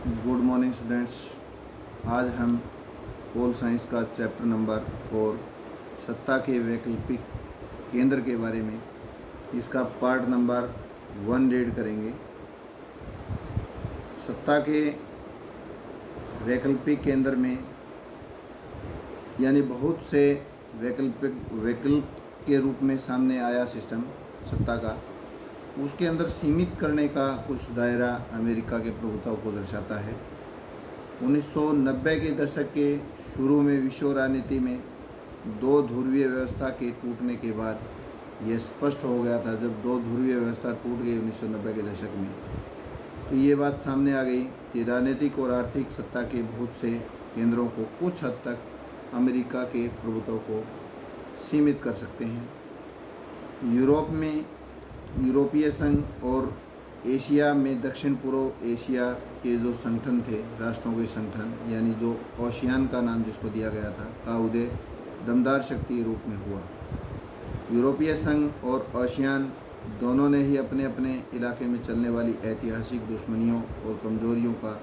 Good morning students. आज हम pol science का चैप्टर नंबर 4 सत्ता के वैकल्पिक केंद्र के बारे में इसका पार्ट नंबर 1 रीड करेंगे। सत्ता के वैकल्पिक केंद्र में यानी बहुत से वैकल्प के रूप में सामने आया सिस्टम सत्ता का, उसके अंदर सीमित करने का कुछ दायरा अमेरिका के प्रभुत्व को दर्शाता है। 1990 के दशक के शुरू में विश्व राजनीति में दो ध्रुवीय व्यवस्था के टूटने के बाद यह स्पष्ट हो गया था। जब दो ध्रुवीय व्यवस्था टूट गई 1990 के दशक में, तो ये बात सामने आ गई कि राजनीतिक और आर्थिक सत्ता के बहुत से केंद्रों को कुछ हद तक अमेरिका के प्रभुत्व को सीमित कर सकते हैं। यूरोप में यूरोपीय संघ और एशिया में दक्षिण पूर्व एशिया के जो संगठन थे, राष्ट्रों के संगठन, यानी जो ओशियान का नाम जिसको दिया गया था, का उदय दमदार शक्ति के रूप में हुआ। यूरोपीय संघ और ओशियान दोनों ने ही अपने अपने इलाके में चलने वाली ऐतिहासिक दुश्मनियों और कमजोरियों का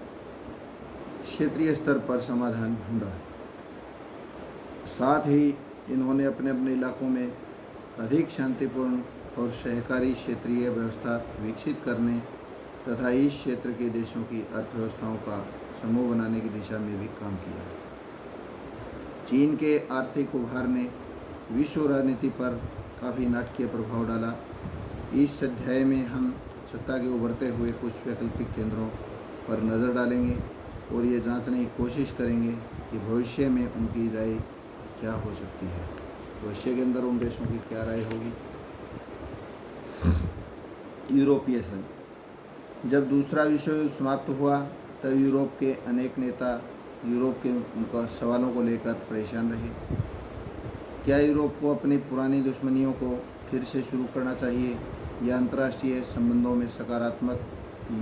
क्षेत्रीय स्तर पर समाधान ढूंढा। साथ ही इन्होंने अपने अपने इलाकों में अधिक शांतिपूर्ण और सहकारी क्षेत्रीय व्यवस्था विकसित करने तथा इस क्षेत्र के देशों की अर्थव्यवस्थाओं का समूह बनाने की दिशा में भी काम किया। चीन के आर्थिक उभार ने विश्व राजनीति पर काफ़ी नाटकीय प्रभाव डाला। इस अध्याय में हम सत्ता के उभरते हुए कुछ वैकल्पिक केंद्रों पर नज़र डालेंगे और ये जांचने की कोशिश करेंगे कि भविष्य में उनकी राय क्या हो सकती है, भविष्य के अंदर उन देशों की क्या राय होगी। यूरोपीय संघ। जब दूसरा विश्व युद्ध समाप्त हुआ तब यूरोप के अनेक नेता यूरोप के उनका सवालों को लेकर परेशान रहे। क्या यूरोप को अपनी पुरानी दुश्मनियों को फिर से शुरू करना चाहिए या अंतर्राष्ट्रीय संबंधों में सकारात्मक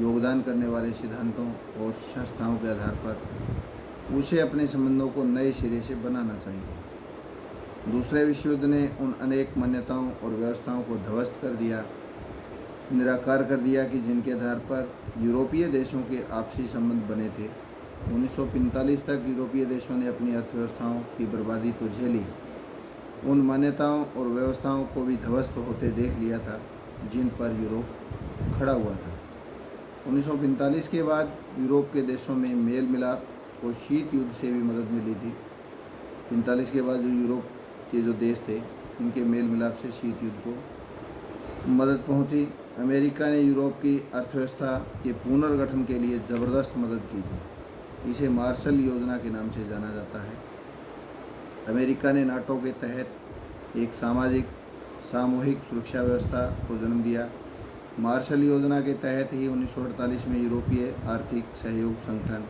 योगदान करने वाले सिद्धांतों और संस्थाओं के आधार पर उसे अपने संबंधों को नए सिरे से बनाना चाहिए। दूसरे विश्व युद्ध ने उन अनेक मान्यताओं और व्यवस्थाओं को ध्वस्त कर दिया, निराकार कर दिया कि जिनके आधार पर यूरोपीय देशों के आपसी संबंध बने थे। 1945 तक यूरोपीय देशों ने अपनी अर्थव्यवस्थाओं की बर्बादी तो झेली, उन मान्यताओं और व्यवस्थाओं को भी ध्वस्त होते देख लिया था जिन पर यूरोप खड़ा हुआ था। 1945 के बाद यूरोप के देशों में मेल मिलाप को शीत युद्ध से भी मदद मिली थी। 45 के बाद जो यूरोप के जो देश थे, इनके मेल मिलाप से शीत युद्ध को मदद पहुंची। अमेरिका ने यूरोप की अर्थव्यवस्था के पुनर्गठन के लिए ज़बरदस्त मदद की थी। इसे मार्शल योजना के नाम से जाना जाता है। अमेरिका ने नाटो के तहत एक सामूहिक सुरक्षा व्यवस्था को जन्म दिया। मार्शल योजना के तहत ही 1948 में यूरोपीय आर्थिक सहयोग संगठन,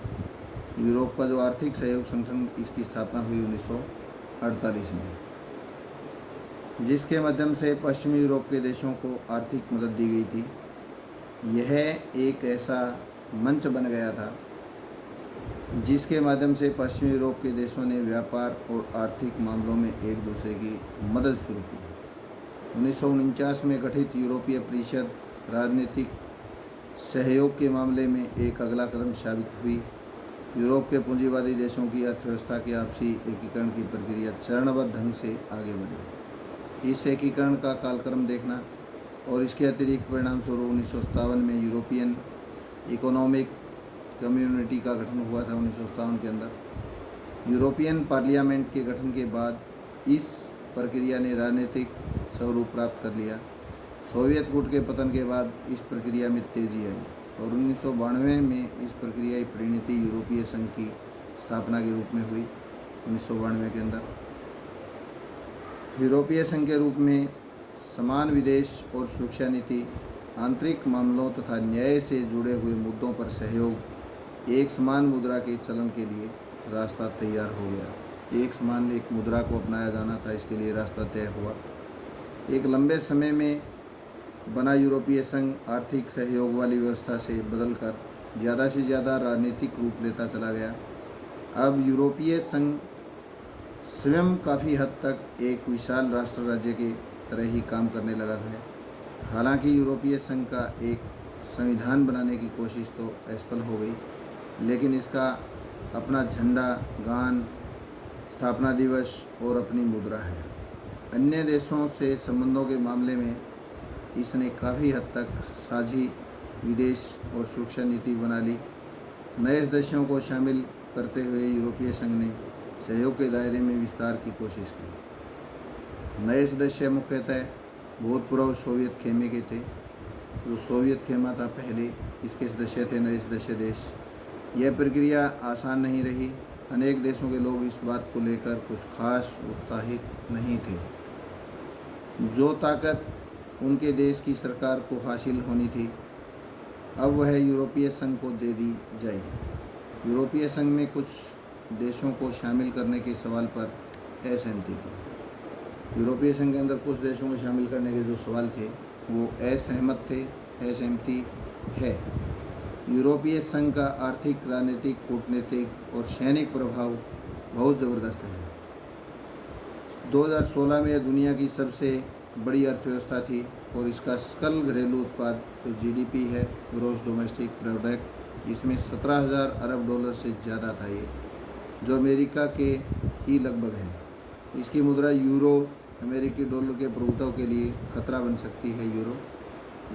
यूरोप का जो आर्थिक सहयोग संगठन, इसकी स्थापना हुई 1948 में, जिसके माध्यम से पश्चिमी यूरोप के देशों को आर्थिक मदद दी गई थी। यह एक ऐसा मंच बन गया था जिसके माध्यम से पश्चिमी यूरोप के देशों ने व्यापार और आर्थिक मामलों में एक दूसरे की मदद शुरू की। 1949 में गठित यूरोपीय परिषद राजनीतिक सहयोग के मामले में एक अगला कदम साबित हुई। यूरोप के पूंजीवादी देशों की अर्थव्यवस्था के आपसी एकीकरण की प्रक्रिया चरणबद्ध ढंग से आगे बढ़ी। इस एकीकरण का कालक्रम देखना और इसके अतिरिक्त परिणाम स्वरूप 1957 में यूरोपियन इकोनॉमिक कम्युनिटी का गठन हुआ था। 1957 के अंदर यूरोपियन पार्लियामेंट के गठन के बाद इस प्रक्रिया ने राजनीतिक स्वरूप प्राप्त कर लिया। सोवियत गुट के पतन के बाद इस प्रक्रिया में तेजी आई और 1992 में इस प्रक्रिया की परिणति यूरोपीय संघ की स्थापना के रूप में हुई। 1992 के अंदर यूरोपीय संघ के रूप में समान विदेश और सुरक्षा नीति, आंतरिक मामलों तथा न्याय से जुड़े हुए मुद्दों पर सहयोग, एक समान मुद्रा के चलन के लिए रास्ता तैयार हो गया। एक मुद्रा को अपनाया जाना था, इसके लिए रास्ता तय हुआ। एक लंबे समय में बना यूरोपीय संघ आर्थिक सहयोग वाली व्यवस्था से बदलकर ज़्यादा से ज़्यादा राजनीतिक रूप लेता चला गया। अब यूरोपीय संघ स्वयं काफ़ी हद तक एक विशाल राष्ट्र राज्य के तरह ही काम करने लगा है। हालांकि यूरोपीय संघ का एक संविधान बनाने की कोशिश तो असफल हो गई, लेकिन इसका अपना झंडा, गान, स्थापना दिवस और अपनी मुद्रा है। अन्य देशों से संबंधों के मामले में इसने काफ़ी हद तक साझी विदेश और सुरक्षा नीति बना ली। नए सदस्यों को शामिल करते हुए यूरोपीय संघ ने सहयोग के दायरे में विस्तार की कोशिश की। नए सदस्य मुख्यतः भूतपूर्व सोवियत खेमे के थे। जो सोवियत खेमा था पहले, इसके सदस्य थे नए सदस्य देश। यह प्रक्रिया आसान नहीं रही। अनेक देशों के लोग इस बात को लेकर कुछ खास उत्साहित नहीं थे। जो ताकत उनके देश की सरकार को हासिल होनी थी, अब वह यूरोपीय संघ को दे दी जाए। यूरोपीय संघ में कुछ देशों को शामिल करने के सवाल पर असहमति थी। यूरोपीय संघ के अंदर कुछ देशों को शामिल करने के जो सवाल थे वो असहमति है। यूरोपीय संघ का आर्थिक, राजनीतिक, कूटनीतिक और सैनिक प्रभाव बहुत ज़बरदस्त है। 2016 में यह दुनिया की सबसे बड़ी अर्थव्यवस्था थी और इसका सकल घरेलू उत्पाद जो जीडीपी है, ग्रॉस डोमेस्टिक प्रोडक्ट, इसमें 17,000 अरब डॉलर से ज़्यादा था ये, जो अमेरिका के ही लगभग है। इसकी मुद्रा यूरो, अमेरिकी डॉलर के प्रभुत्व के लिए खतरा बन सकती है। यूरो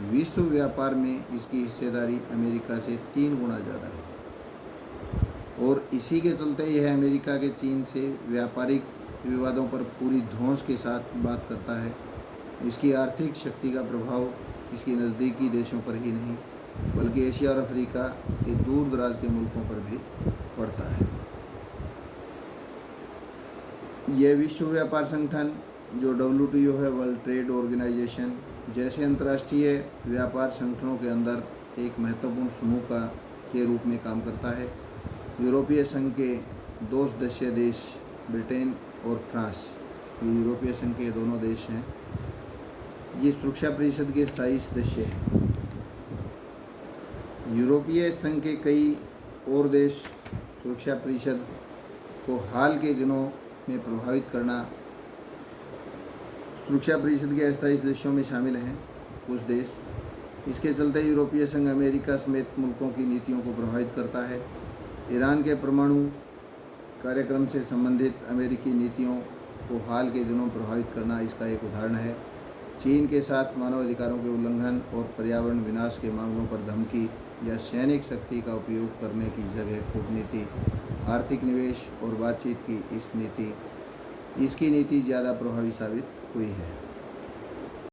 विश्व व्यापार में इसकी हिस्सेदारी अमेरिका से 3 गुना ज़्यादा है और इसी के चलते यह अमेरिका के चीन से व्यापारिक विवादों पर पूरी धौंस के साथ बात करता है। इसकी आर्थिक शक्ति का प्रभाव इसकी नज़दीकी देशों पर ही नहीं बल्कि एशिया और अफ्रीका के दूर दराज के मुल्कों पर भी पड़ता है। यह विश्व व्यापार संगठन जो WTO है, वर्ल्ड ट्रेड ऑर्गेनाइजेशन, जैसे अंतर्राष्ट्रीय व्यापार संगठनों के अंदर एक महत्वपूर्ण समूह के रूप में काम करता है। यूरोपीय संघ के 2 सदस्य देश ब्रिटेन और फ्रांस, ये यूरोपीय संघ के दोनों देश हैं, ये सुरक्षा परिषद के स्थायी सदस्य हैं। यूरोपीय संघ के कई और देश सुरक्षा परिषद को हाल के दिनों में प्रभावित करना, सुरक्षा परिषद के अस्थायी सदस्यों में शामिल हैं कुछ देश। इसके चलते यूरोपीय संघ अमेरिका समेत मुल्कों की नीतियों को प्रभावित करता है। ईरान के परमाणु कार्यक्रम से संबंधित अमेरिकी नीतियों को हाल के दिनों प्रभावित करना इसका एक उदाहरण है। चीन के साथ मानवाधिकारों के उल्लंघन और पर्यावरण विनाश के मामलों पर धमकी या सैनिक शक्ति का उपयोग करने की जगह कूटनीति, आर्थिक निवेश और बातचीत की इसकी नीति ज़्यादा प्रभावी साबित हुई है।